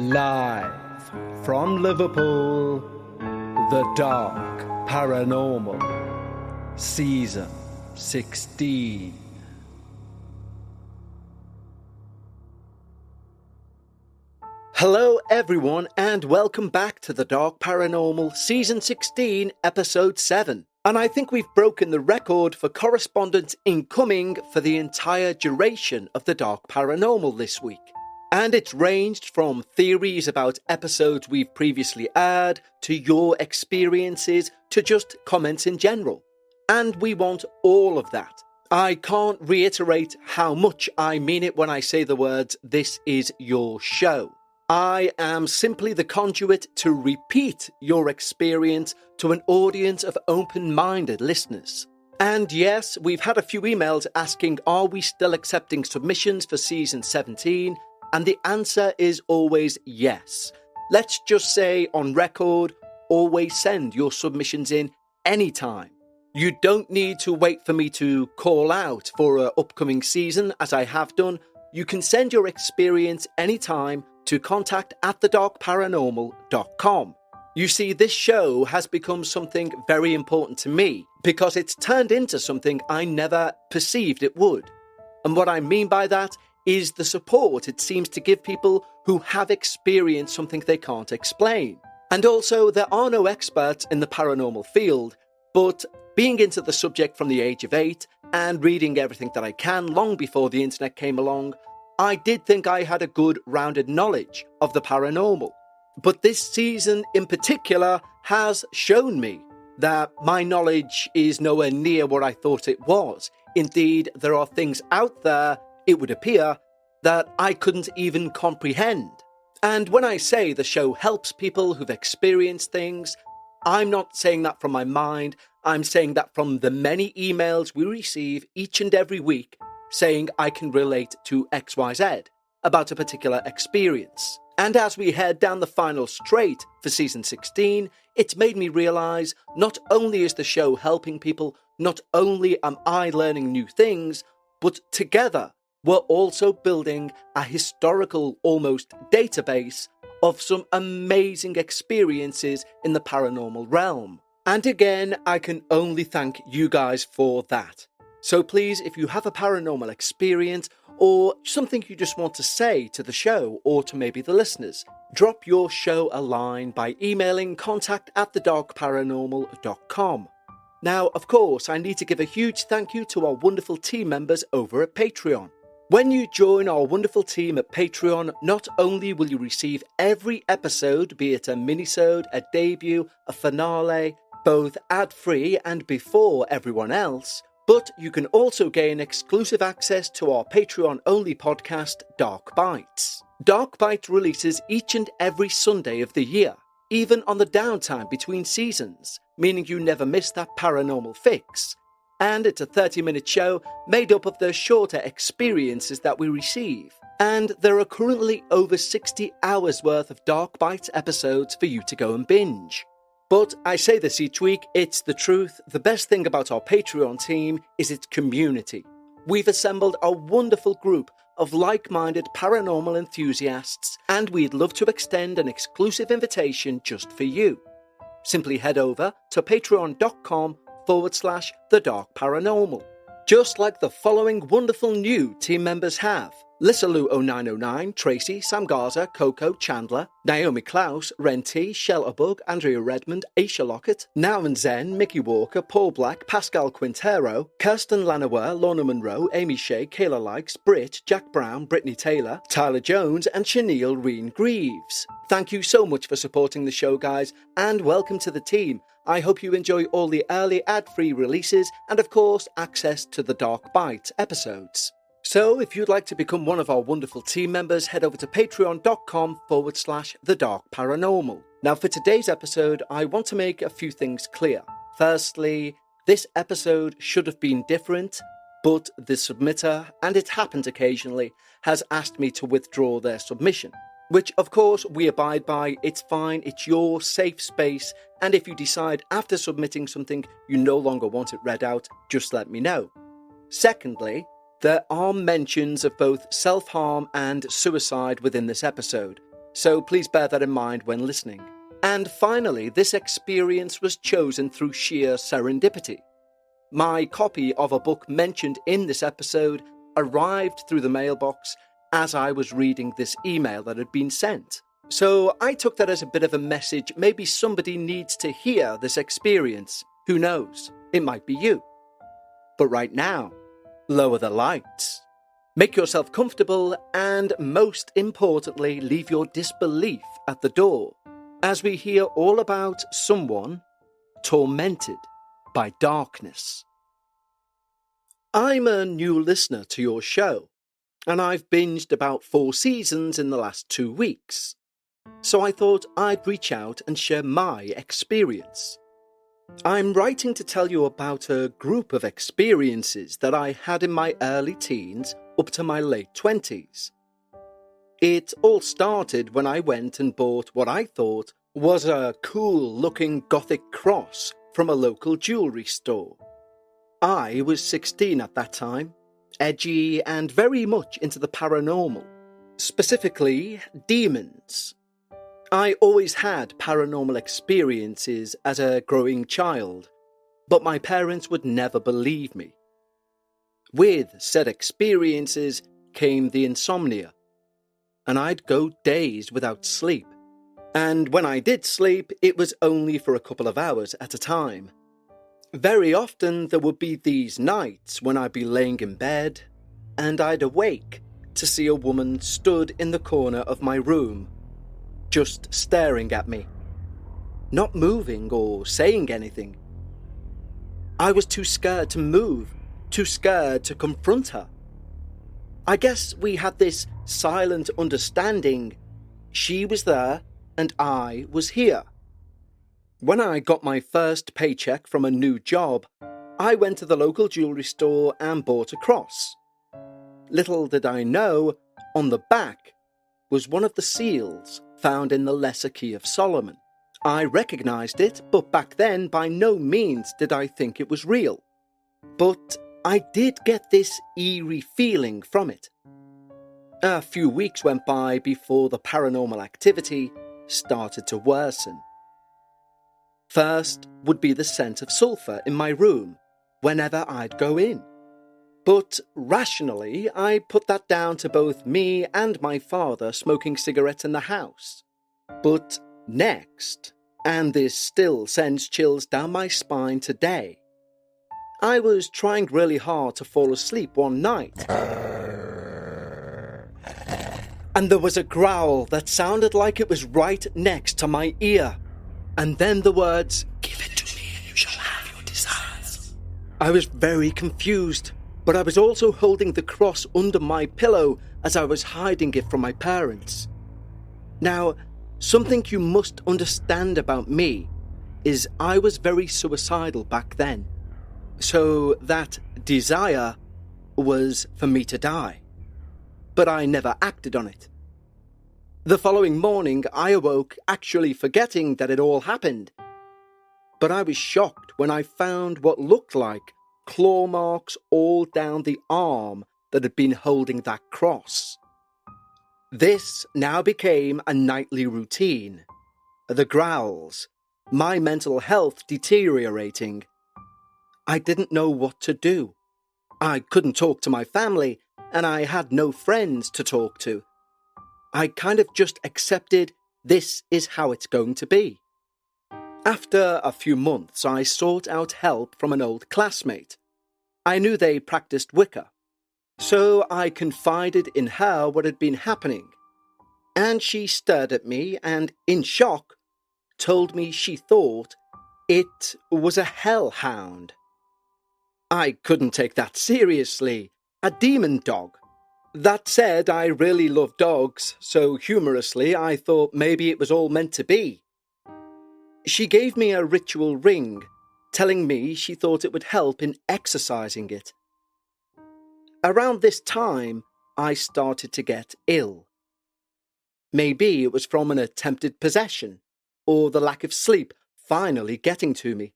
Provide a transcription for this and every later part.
Live from Liverpool, The Dark Paranormal, Season 16. Hello everyone and welcome back to The Dark Paranormal, Season 16, Episode 7. And I think we've broken the record for correspondence incoming for the entire duration of The Dark Paranormal this week. And it's ranged from theories about episodes we've previously aired, to your experiences, to just comments in general. And we want all of that. I can't reiterate how much I mean it when I say the words, "This is your show." I am simply the conduit to repeat your experience to an audience of open-minded listeners. And yes, we've had a few emails asking, are we still accepting submissions for Season 17? And the answer is always yes. Let's just say on record, always send your submissions in anytime. You don't need to wait for me to call out for an upcoming season, as I have done. You can send your experience anytime to contact@thedarkparanormal.com. You see, this show has become something very important to me because it's turned into something I never perceived it would. And what I mean by that is the support it seems to give people who have experienced something they can't explain. And also, there are no experts in the paranormal field, but being into the subject from the age of 8 and reading everything that I can long before the internet came along, I did think I had a good rounded knowledge of the paranormal. But this season in particular has shown me that my knowledge is nowhere near what I thought it was. Indeed, there are things out there, it would appear, that I couldn't even comprehend. And when I say the show helps people who've experienced things, I'm not saying that from my mind, I'm saying that from the many emails we receive each and every week saying I can relate to XYZ about a particular experience. And as we head down the final straight for Season 16, it's made me realise not only is the show helping people, not only am I learning new things, but together we're also building a historical, almost, database of some amazing experiences in the paranormal realm. And again, I can only thank you guys for that. So please, if you have a paranormal experience or something you just want to say to the show or to maybe the listeners, drop your show a line by emailing contact@thedarkparanormal.com. Now, of course, I need to give a huge thank you to our wonderful team members over at Patreon. When you join our wonderful team at Patreon, not only will you receive every episode, be it a minisode, a debut, a finale, both ad-free and before everyone else, but you can also gain exclusive access to our Patreon-only podcast, Dark Bites. Dark Bite releases each and every Sunday of the year, even on the downtime between seasons, meaning you never miss that paranormal fix. And it's a 30-minute show made up of the shorter experiences that we receive. And there are currently over 60 hours worth of Dark Bites episodes for you to go and binge. But I say this each week, it's the truth. The best thing about our Patreon team is its community. We've assembled a wonderful group of like-minded paranormal enthusiasts, and we'd love to extend an exclusive invitation just for you. Simply head over to patreon.com/The Dark Paranormal. Just like the following wonderful new team members have: Lissaloo0909, Tracy, Sam Garza, Coco, Chandler, Naomi Klaus, Ren T, Shelterbug, Andrea Redmond, Aisha Lockett, Now and Zen, Mickey Walker, Paul Black, Pascal Quintero, Kirsten Lanaware, Lorna Monroe, Amy Shea, Kayla Likes, Britt, Jack Brown, Brittany Taylor, Tyler Jones, and Chenille Reen Greaves. Thank you so much for supporting the show, guys, and welcome to the team. I hope you enjoy all the early ad-free releases and, of course, access to the Dark Bite episodes. So, if you'd like to become one of our wonderful team members, head over to patreon.com/The Dark Paranormal. Now, for today's episode, I want to make a few things clear. Firstly, this episode should have been different, but the submitter, and it happens occasionally, has asked me to withdraw their submission. Which, of course, we abide by. It's fine, it's your safe space, and if you decide after submitting something you no longer want it read out, just let me know. Secondly, there are mentions of both self-harm and suicide within this episode, so please bear that in mind when listening. And finally, this experience was chosen through sheer serendipity. My copy of a book mentioned in this episode arrived through the mailbox as I was reading this email that had been sent. So I took that as a bit of a message. Maybe somebody needs to hear this experience. Who knows? It might be you. But right now, lower the lights. Make yourself comfortable and, most importantly, leave your disbelief at the door as we hear all about someone tormented by darkness. I'm a new listener to your show, and I've binged about 4 seasons in the last 2 weeks. So I thought I'd reach out and share my experience. I'm writing to tell you about a group of experiences that I had in my early teens up to my late 20s. It all started when I went and bought what I thought was a cool-looking Gothic cross from a local jewellery store. I was 16 at that time, edgy and very much into the paranormal, specifically demons. I always had paranormal experiences as a growing child, but my parents would never believe me. With said experiences came the insomnia, and I'd go days without sleep. And when I did sleep, it was only for a couple of hours at a time. Very often there would be these nights when I'd be laying in bed, and I'd awake to see a woman stood in the corner of my room, just staring at me, not moving or saying anything. I was too scared to move, too scared to confront her. I guess we had this silent understanding. She was there and I was here. When I got my first paycheck from a new job, I went to the local jewellery store and bought a cross. Little did I know, on the back was one of the seals found in the Lesser Key of Solomon. I recognised it, but back then by no means did I think it was real. But I did get this eerie feeling from it. A few weeks went by before the paranormal activity started to worsen. First would be the scent of sulphur in my room whenever I'd go in. But rationally, I put that down to both me and my father smoking cigarettes in the house. But next, and this still sends chills down my spine today, I was trying really hard to fall asleep one night. And there was a growl that sounded like it was right next to my ear. And then the words, "Give it to me and you shall have your desires." I was very confused, but I was also holding the cross under my pillow as I was hiding it from my parents. Now, something you must understand about me is I was very suicidal back then. So that desire was for me to die. But I never acted on it. The following morning, I awoke actually forgetting that it all happened. But I was shocked when I found what looked like claw marks all down the arm that had been holding that cross. This now became a nightly routine. The growls, my mental health deteriorating. I didn't know what to do. I couldn't talk to my family, and I had no friends to talk to. I kind of just accepted this is how it's going to be. After a few months, I sought out help from an old classmate. I knew they practiced Wicca, so I confided in her what had been happening. And she stared at me and, in shock, told me she thought it was a hellhound. I couldn't take that seriously. A demon dog. That said, I really love dogs, so humorously I thought maybe it was all meant to be. She gave me a ritual ring, telling me she thought it would help in exorcising it. Around this time, I started to get ill. Maybe it was from an attempted possession, or the lack of sleep finally getting to me.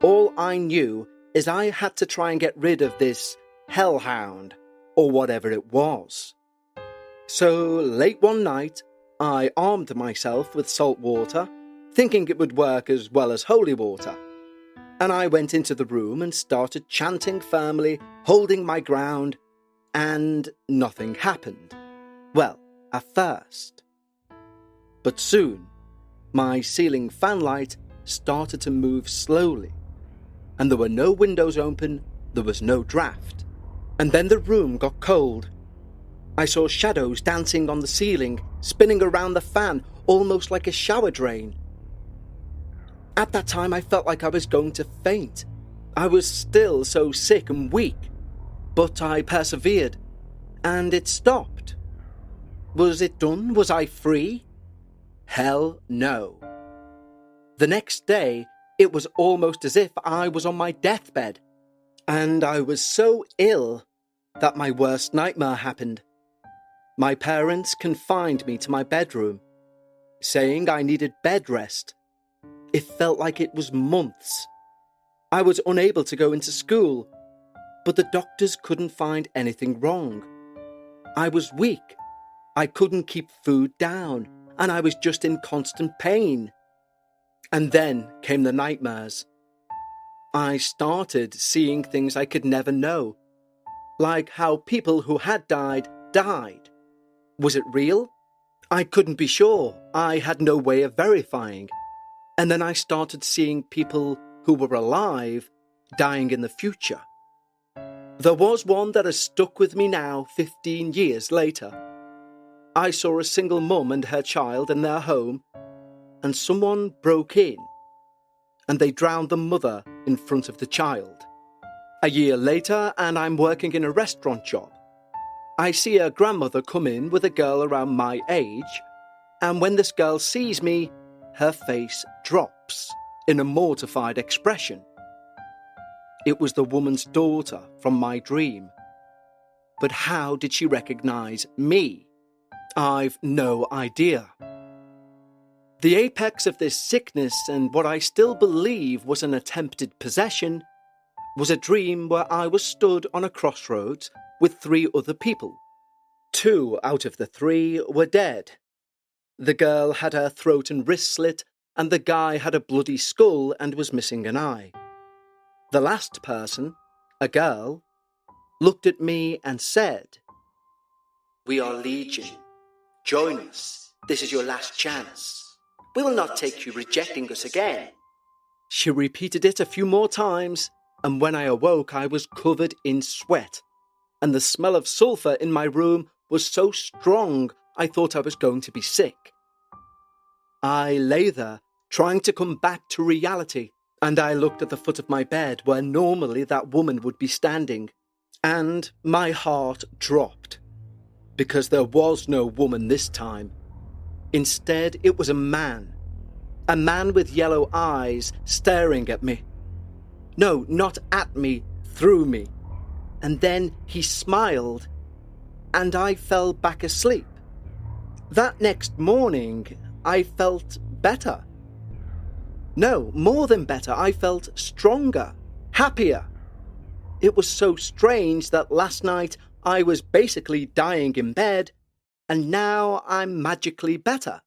All I knew is I had to try and get rid of this hellhound, or whatever it was. So late one night, I armed myself with salt water, thinking it would work as well as holy water. And I went into the room and started chanting firmly, holding my ground, and nothing happened. Well, at first. But soon, my ceiling fan light started to move slowly, and there were no windows open, there was no draft. And then the room got cold. I saw shadows dancing on the ceiling, spinning around the fan, almost like a shower drain. At that time, I felt like I was going to faint. I was still so sick and weak, but I persevered, and it stopped. Was it done? Was I free? Hell no. The next day, it was almost as if I was on my deathbed, and I was so ill that my worst nightmare happened. My parents confined me to my bedroom, saying I needed bed rest. It felt like it was months. I was unable to go into school, but the doctors couldn't find anything wrong. I was weak. I couldn't keep food down, and I was just in constant pain. And then came the nightmares. I started seeing things I could never know, like how people who had died. Was it real? I couldn't be sure. I had no way of verifying. And then I started seeing people who were alive dying in the future. There was one that has stuck with me now 15 years later. I saw a single mum and her child in their home, and someone broke in, and they drowned the mother in front of the child. A year later, and I'm working in a restaurant job. I see a grandmother come in with a girl around my age, and when this girl sees me, her face drops in a mortified expression. It was the woman's daughter from my dream. But how did she recognize me? I've no idea. The apex of this sickness, and what I still believe was an attempted possession, was a dream where I was stood on a crossroads with 3 other people. 2 out of the 3 were dead. The girl had her throat and wrist slit, and the guy had a bloody skull and was missing an eye. The last person, a girl, looked at me and said, "We are Legion. Join us. This is your last chance. We will not take you rejecting us again." She repeated it a few more times, and when I awoke, I was covered in sweat, and the smell of sulphur in my room was so strong I thought I was going to be sick. I lay there, trying to come back to reality, and I looked at the foot of my bed where normally that woman would be standing, and my heart dropped, because there was no woman this time. Instead, it was a man with yellow eyes staring at me. No, not at me, through me. And then he smiled, and I fell back asleep. That next morning, I felt better. No, more than better, I felt stronger, happier. It was so strange that last night I was basically dying in bed, and now I'm magically better.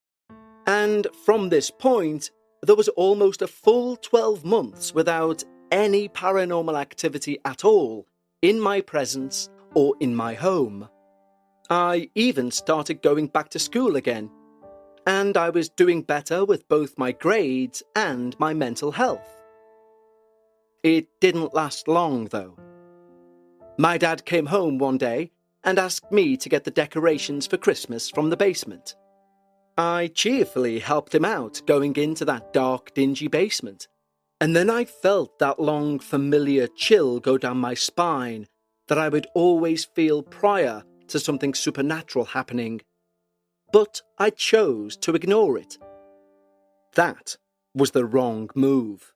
And from this point, there was almost a full 12 months without any paranormal activity at all in my presence or in my home. I even started going back to school again, and I was doing better with both my grades and my mental health. It didn't last long, though. My dad came home one day and asked me to get the decorations for Christmas from the basement. I cheerfully helped him out going into that dark, dingy basement, and then I felt that long, familiar chill go down my spine that I would always feel prior to something supernatural happening. But I chose to ignore it. That was the wrong move.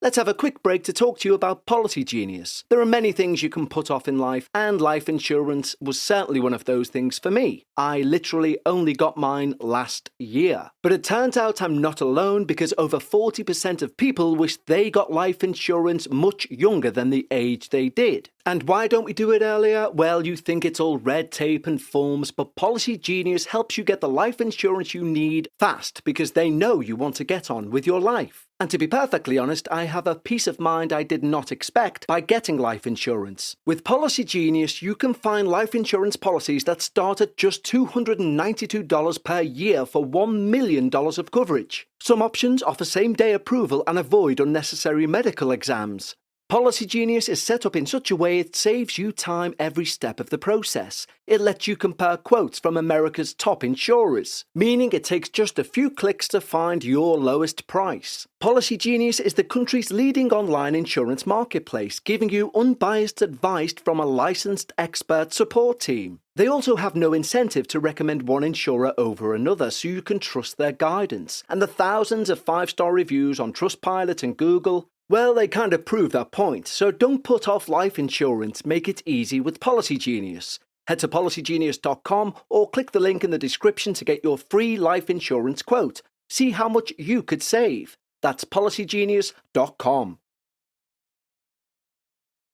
Let's have a quick break to talk to you about Policy Genius. There are many things you can put off in life, and life insurance was certainly one of those things for me. I literally only got mine last year. But it turns out I'm not alone, because over 40% of people wish they got life insurance much younger than the age they did. And why don't we do it earlier? Well, you think it's all red tape and forms, but Policy Genius helps you get the life insurance you need fast because they know you want to get on with your life. And to be perfectly honest, I have a peace of mind I did not expect by getting life insurance. With Policy Genius, you can find life insurance policies that start at just $292 per year for $1 million of coverage. Some options offer same-day approval and avoid unnecessary medical exams. Policy Genius is set up in such a way it saves you time every step of the process. It lets you compare quotes from America's top insurers, meaning it takes just a few clicks to find your lowest price. Policy Genius is the country's leading online insurance marketplace, giving you unbiased advice from a licensed expert support team. They also have no incentive to recommend one insurer over another, so you can trust their guidance. And the thousands of 5-star reviews on Trustpilot and Google, well, they kind of prove that point, so don't put off life insurance, make it easy with Policy Genius. Head to policygenius.com or click the link in the description to get your free life insurance quote. See how much you could save. That's policygenius.com.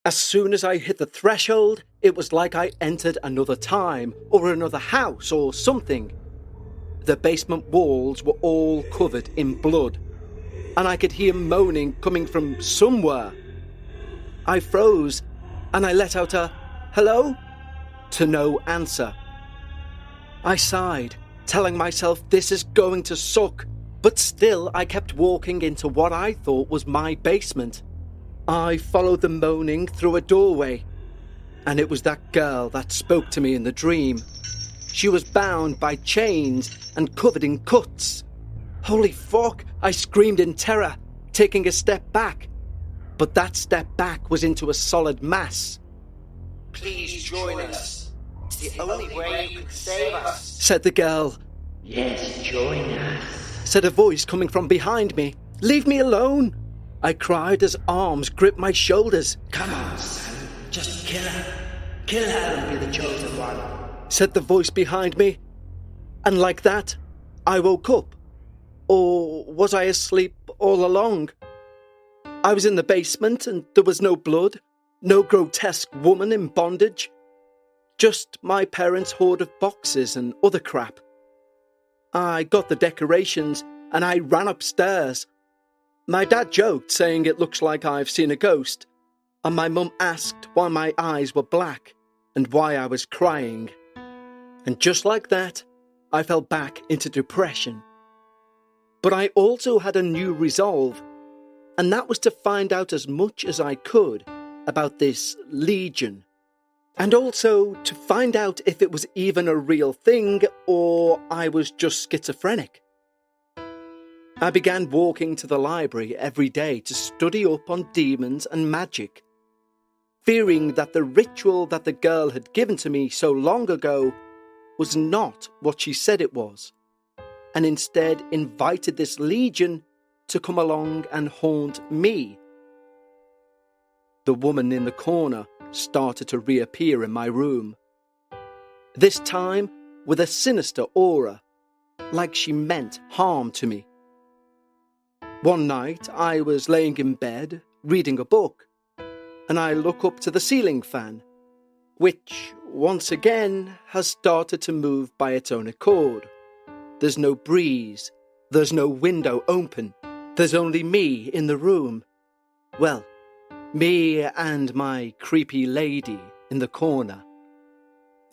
As soon as I hit the threshold, it was like I entered another time, or another house, or something. The basement walls were all covered in blood, and I could hear moaning coming from somewhere. I froze, and I let out a "hello?" to no answer. I sighed, telling myself this is going to suck, but still I kept walking into what I thought was my basement. I followed the moaning through a doorway, and it was that girl that spoke to me in the dream. She was bound by chains and covered in cuts. Holy fuck, I screamed in terror, taking a step back. But that step back was into a solid mass. "Please join us. It's the only way you can save us," said the girl. "Yes, join us," said a voice coming from behind me. "Leave me alone," I cried as arms gripped my shoulders. "Come on, son. Just kill her. Kill her and be the chosen one," said the voice behind me. And like that, I woke up. Or was I asleep all along? I was in the basement and there was no blood, no grotesque woman in bondage. Just my parents' hoard of boxes and other crap. I got the decorations and I ran upstairs. My dad joked, saying it looks like I've seen a ghost, and my mum asked why my eyes were black and why I was crying. And just like that, I fell back into depression. But I also had a new resolve, and that was to find out as much as I could about this Legion. And also to find out if it was even a real thing or I was just schizophrenic. I began walking to the library every day to study up on demons and magic, fearing that the ritual that the girl had given to me so long ago was not what she said it was, and instead invited this Legion to come along and haunt me. The woman in the corner started to reappear in my room, this time with a sinister aura, like she meant harm to me. One night I was laying in bed, reading a book, and I look up to the ceiling fan, which, once again, has started to move by its own accord. There's no breeze, there's no window open, there's only me in the room. Well, me and my creepy lady in the corner.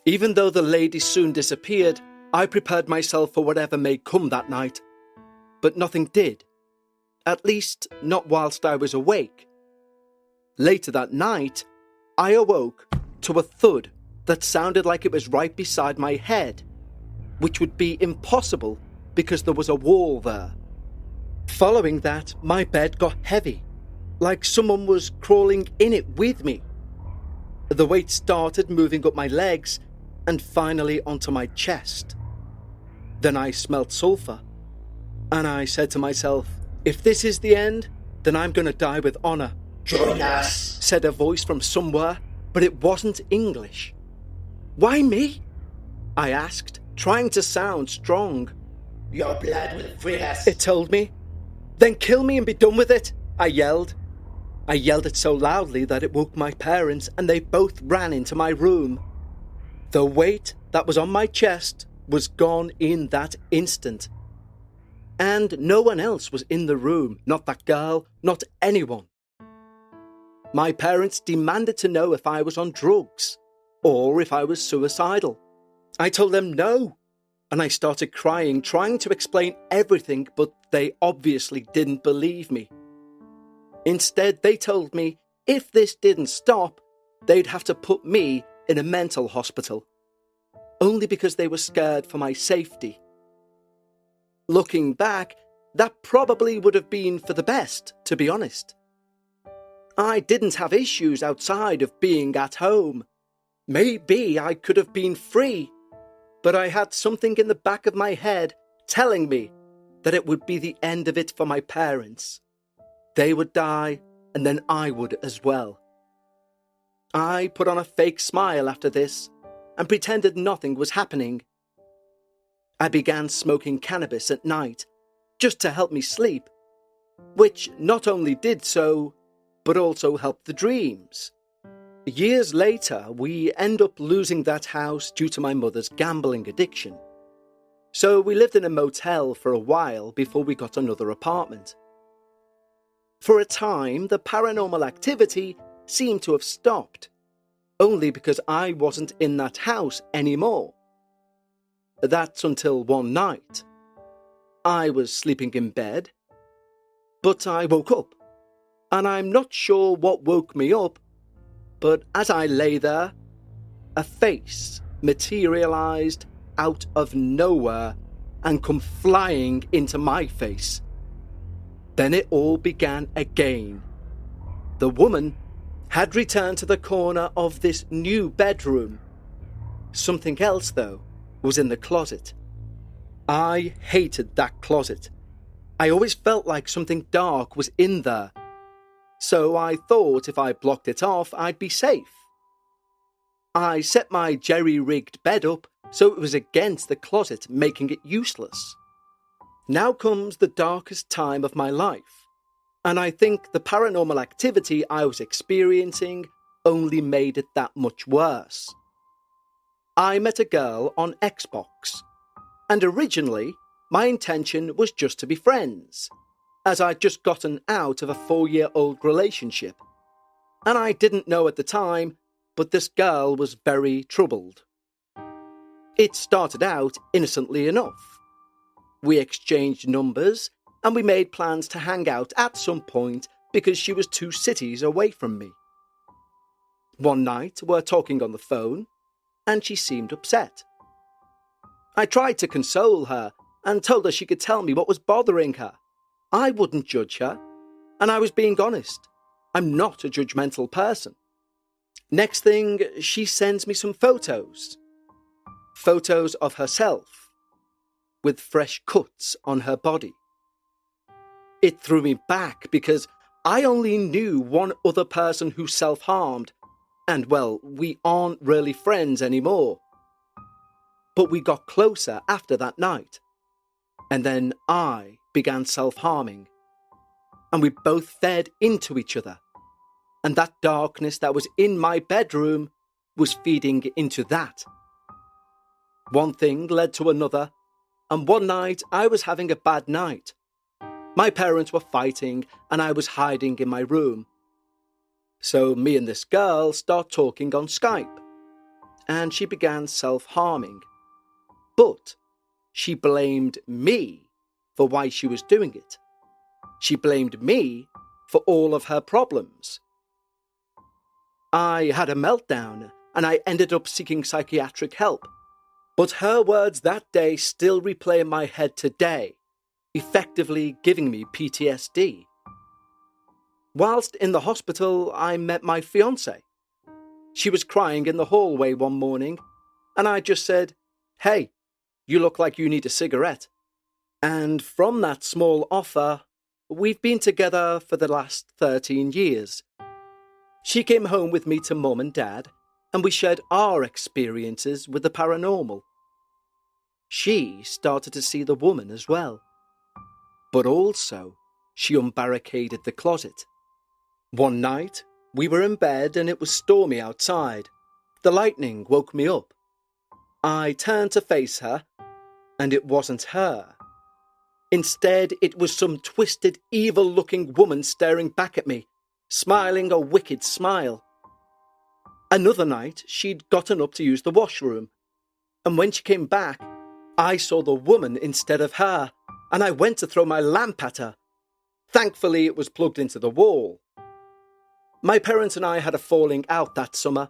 Even though the lady soon disappeared, I prepared myself for whatever may come that night. But nothing did. At least, not whilst I was awake. Later that night, I awoke to a thud that sounded like it was right beside my head, which would be impossible because there was a wall there. Following that, my bed got heavy, like someone was crawling in it with me. The weight started moving up my legs and finally onto my chest. Then I smelled sulphur, and I said to myself, if this is the end, then I'm going to die with honour. "Join us," said a voice from somewhere, but it wasn't English. "Why me?" I asked, trying to sound strong. "Your blood will free us," it told me. "Then kill me and be done with it," I yelled. I yelled it so loudly that it woke my parents, and they both ran into my room. The weight that was on my chest was gone in that instant. And no one else was in the room, not that girl, not anyone. My parents demanded to know if I was on drugs or if I was suicidal. I told them no, and I started crying, trying to explain everything, but they obviously didn't believe me. Instead, they told me if this didn't stop, they'd have to put me in a mental hospital, only because they were scared for my safety. Looking back, that probably would have been for the best, to be honest. I didn't have issues outside of being at home. Maybe I could have been free, but I had something in the back of my head telling me that it would be the end of it for my parents. They would die, and then I would as well. I put on a fake smile after this and pretended nothing was happening. I began smoking cannabis at night, just to help me sleep, which not only did so, but also helped the dreams. Years later, we end up losing that house due to my mother's gambling addiction. So we lived in a motel for a while before we got another apartment. For a time, the paranormal activity seemed to have stopped, only because I wasn't in that house anymore. That's until one night. I was sleeping in bed, but I woke up, and I'm not sure what woke me up, but as I lay there, a face materialized out of nowhere and come flying into my face. Then it all began again. The woman had returned to the corner of this new bedroom. Something else, though, was in the closet. I hated that closet. I always felt like something dark was in there. So I thought if I blocked it off, I'd be safe. I set my jerry-rigged bed up so it was against the closet, making it useless. Now comes the darkest time of my life, and I think the paranormal activity I was experiencing only made it that much worse. I met a girl on Xbox, and originally my intention was just to be friends, as I'd just gotten out of a 4-year-old relationship, and I didn't know at the time, but this girl was very troubled. It started out innocently enough. We exchanged numbers, and we made plans to hang out at some point because she was 2 cities away from me. One night, we're talking on the phone, and she seemed upset. I tried to console her and told her she could tell me what was bothering her. I wouldn't judge her, and I was being honest. I'm not a judgmental person. Next thing, she sends me some photos. Photos of herself, with fresh cuts on her body. It threw me back because I only knew one other person who self-harmed, and well, we aren't really friends anymore. But we got closer after that night, and then I began self-harming, and we both fed into each other, and that darkness that was in my bedroom was feeding into that. One thing led to another, and one night I was having a bad night. My parents were fighting, and I was hiding in my room. So me and this girl start talking on Skype, and she began self-harming. But she blamed me for why she was doing it. She blamed me for all of her problems. I had a meltdown, and I ended up seeking psychiatric help. But her words that day still replay in my head today, effectively giving me PTSD. Whilst in the hospital, I met my fiancée. She was crying in the hallway one morning, and I just said, "Hey, you look like you need a cigarette." And from that small offer, we've been together for the last 13 years. She came home with me to Mum and Dad, and we shared our experiences with the paranormal. She started to see the woman as well. But also, she unbarricaded the closet. One night, we were in bed and it was stormy outside. The lightning woke me up. I turned to face her, and it wasn't her. Instead, it was some twisted, evil-looking woman staring back at me, smiling a wicked smile. Another night, she'd gotten up to use the washroom, and when she came back, I saw the woman instead of her, and I went to throw my lamp at her. Thankfully, it was plugged into the wall. My parents and I had a falling out that summer,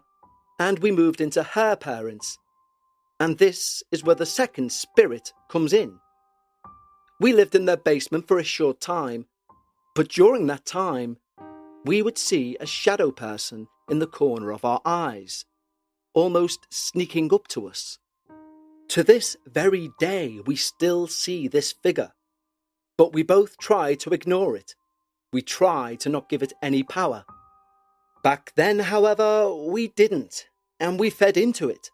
and we moved into her parents. And this is where the second spirit comes in. We lived in their basement for a short time, but during that time, we would see a shadow person in the corner of our eyes, almost sneaking up to us. To this very day, we still see this figure, but we both try to ignore it. We try to not give it any power. Back then, however, we didn't, and we fed into it.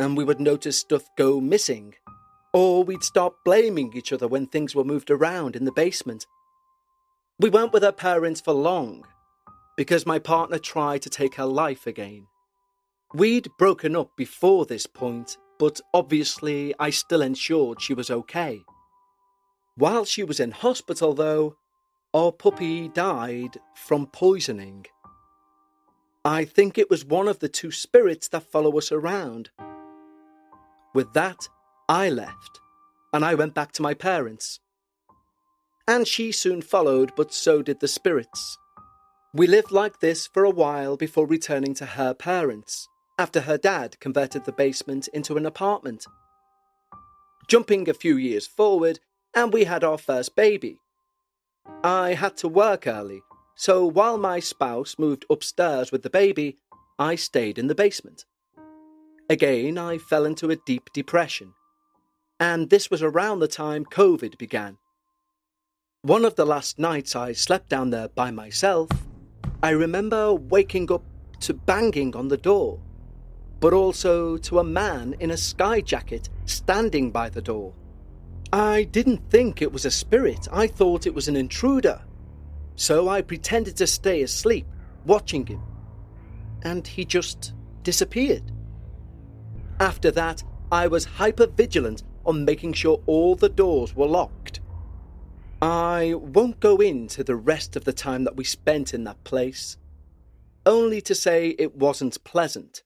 And we would notice stuff go missing, or we'd start blaming each other when things were moved around in the basement. We weren't with our parents for long, because my partner tried to take her life again. We'd broken up before this point, but obviously I still ensured she was okay. While she was in hospital though, our puppy died from poisoning. I think it was one of the two spirits that follow us around. With that, I left, and I went back to my parents. And she soon followed, but so did the spirits. We lived like this for a while before returning to her parents, after her dad converted the basement into an apartment. Jumping a few years forward, and we had our first baby. I had to work early, so while my spouse moved upstairs with the baby, I stayed in the basement. Again, I fell into a deep depression, and this was around the time COVID began. One of the last nights I slept down there by myself, I remember waking up to banging on the door, but also to a man in a sky jacket standing by the door. I didn't think it was a spirit, I thought it was an intruder, so I pretended to stay asleep, watching him, and he just disappeared. After that, I was hyper-vigilant on making sure all the doors were locked. I won't go into the rest of the time that we spent in that place, only to say it wasn't pleasant,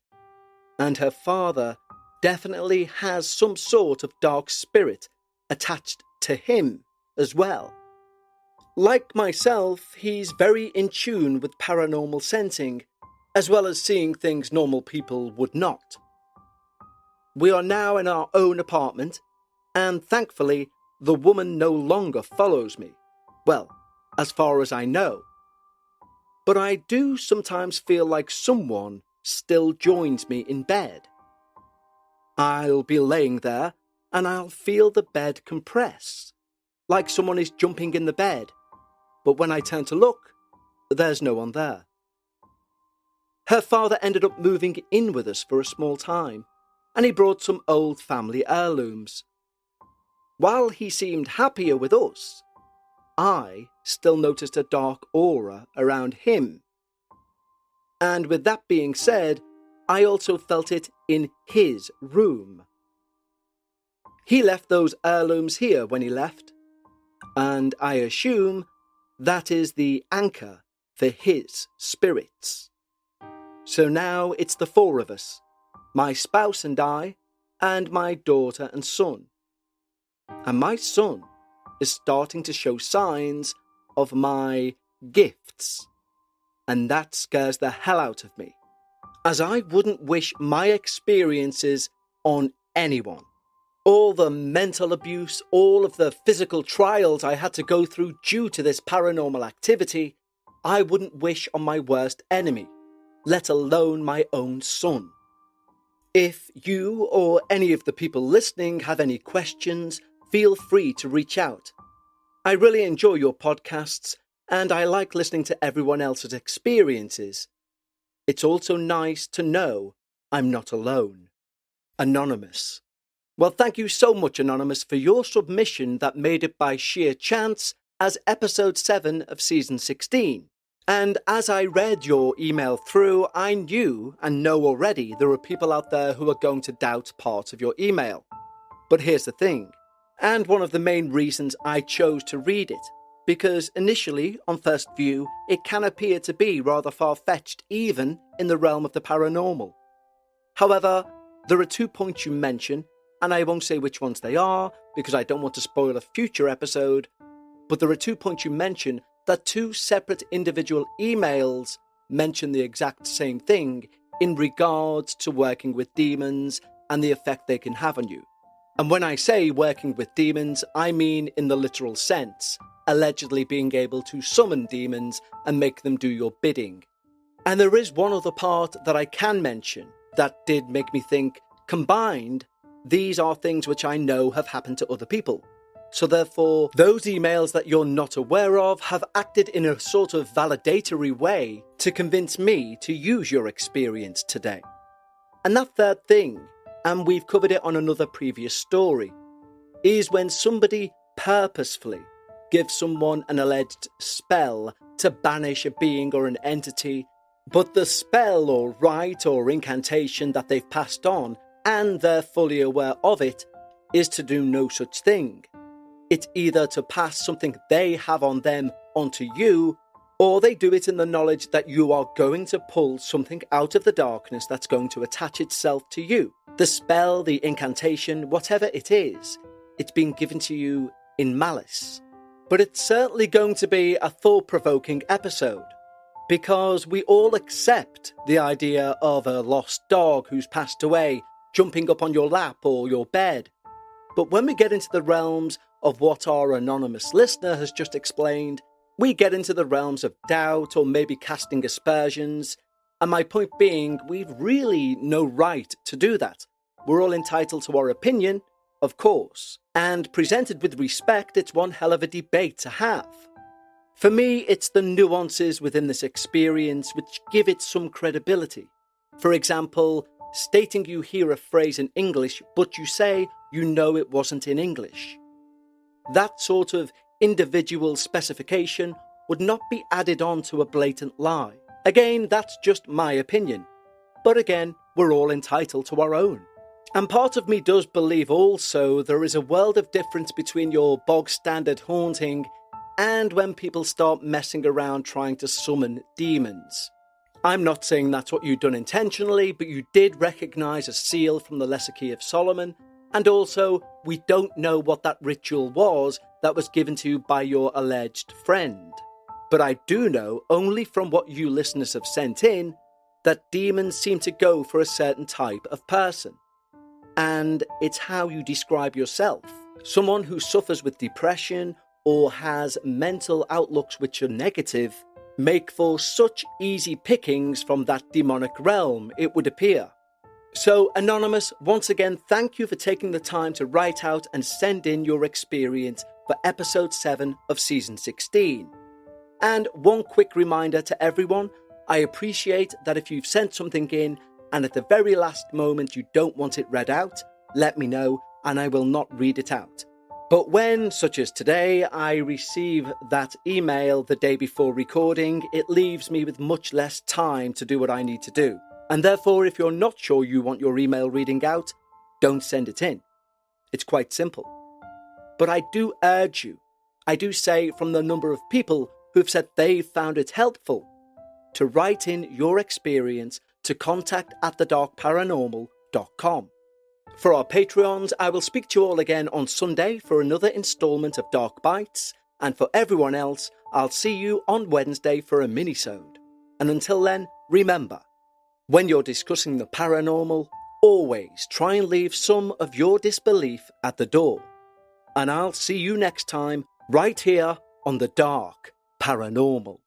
and her father definitely has some sort of dark spirit attached to him as well. Like myself, he's very in tune with paranormal sensing, as well as seeing things normal people would not. We are now in our own apartment, and thankfully, the woman no longer follows me. Well, as far as I know. But I do sometimes feel like someone still joins me in bed. I'll be laying there, and I'll feel the bed compress, like someone is jumping in the bed. But when I turn to look, there's no one there. Her father ended up moving in with us for a small time, and he brought some old family heirlooms. While he seemed happier with us, I still noticed a dark aura around him. And with that being said, I also felt it in his room. He left those heirlooms here when he left, and I assume that is the anchor for his spirits. So now it's the four of us, my spouse and I, and my daughter and son. And my son is starting to show signs of my gifts, and that scares the hell out of me, as I wouldn't wish my experiences on anyone. All the mental abuse, all of the physical trials I had to go through due to this paranormal activity, I wouldn't wish on my worst enemy, let alone my own son. If you or any of the people listening have any questions, feel free to reach out. I really enjoy your podcasts, and I like listening to everyone else's experiences. It's also nice to know I'm not alone. Anonymous. Well, thank you so much, Anonymous, for your submission that made it by sheer chance as episode 7 of season 16. And as I read your email through, I knew and know already there are people out there who are going to doubt parts of your email. But here's the thing, and one of the main reasons I chose to read it, because initially, on first view, it can appear to be rather far-fetched even in the realm of the paranormal. However, there are 2 points you mention, and I won't say which ones they are because I don't want to spoil a future episode, but there are 2 points you mention that 2 separate individual emails mention the exact same thing in regards to working with demons and the effect they can have on you. And when I say working with demons, I mean in the literal sense, allegedly being able to summon demons and make them do your bidding. And there is one other part that I can mention that did make me think, combined, these are things which I know have happened to other people. So therefore, those emails that you're not aware of have acted in a sort of validatory way to convince me to use your experience today. And that third thing, and we've covered it on another previous story, is when somebody purposefully gives someone an alleged spell to banish a being or an entity, but the spell or rite or incantation that they've passed on, and they're fully aware of it, is to do no such thing. It's either to pass something they have on them onto you, or they do it in the knowledge that you are going to pull something out of the darkness that's going to attach itself to you. The spell, the incantation, whatever it is, it's been given to you in malice. But it's certainly going to be a thought-provoking episode, because we all accept the idea of a lost dog who's passed away jumping up on your lap or your bed. But when we get into the realms of what our anonymous listener has just explained, we get into the realms of doubt or maybe casting aspersions. And my point being, we've really no right to do that. We're all entitled to our opinion, of course. And presented with respect, it's one hell of a debate to have. For me, it's the nuances within this experience which give it some credibility. For example, stating you hear a phrase in English, but you say you know it wasn't in English. That sort of individual specification would not be added on to a blatant lie. Again, that's just my opinion. But again, we're all entitled to our own. And part of me does believe also there is a world of difference between your bog standard haunting and when people start messing around trying to summon demons. I'm not saying that's what you've done intentionally, but you did recognise a seal from the Lesser Key of Solomon. And also, we don't know what that ritual was that was given to you by your alleged friend. But I do know, only from what you listeners have sent in, that demons seem to go for a certain type of person. And it's how you describe yourself. Someone who suffers with depression or has mental outlooks which are negative make for such easy pickings from that demonic realm, it would appear. So, Anonymous, once again, thank you for taking the time to write out and send in your experience for episode 7 of season 16. And one quick reminder to everyone, I appreciate that if you've sent something in and at the very last moment you don't want it read out, let me know and I will not read it out. But when, such as today, I receive that email the day before recording, it leaves me with much less time to do what I need to do. And therefore, if you're not sure you want your email reading out, don't send it in. It's quite simple. But I do urge you, I do say from the number of people who've said they've found it helpful, to write in your experience to contact@thedarkparanormal.com. For our Patreons, I will speak to you all again on Sunday for another instalment of Dark Bites, and for everyone else, I'll see you on Wednesday for a mini-sode. And until then, remember, when you're discussing the paranormal, always try and leave some of your disbelief at the door. And I'll see you next time, right here on The Dark Paranormal.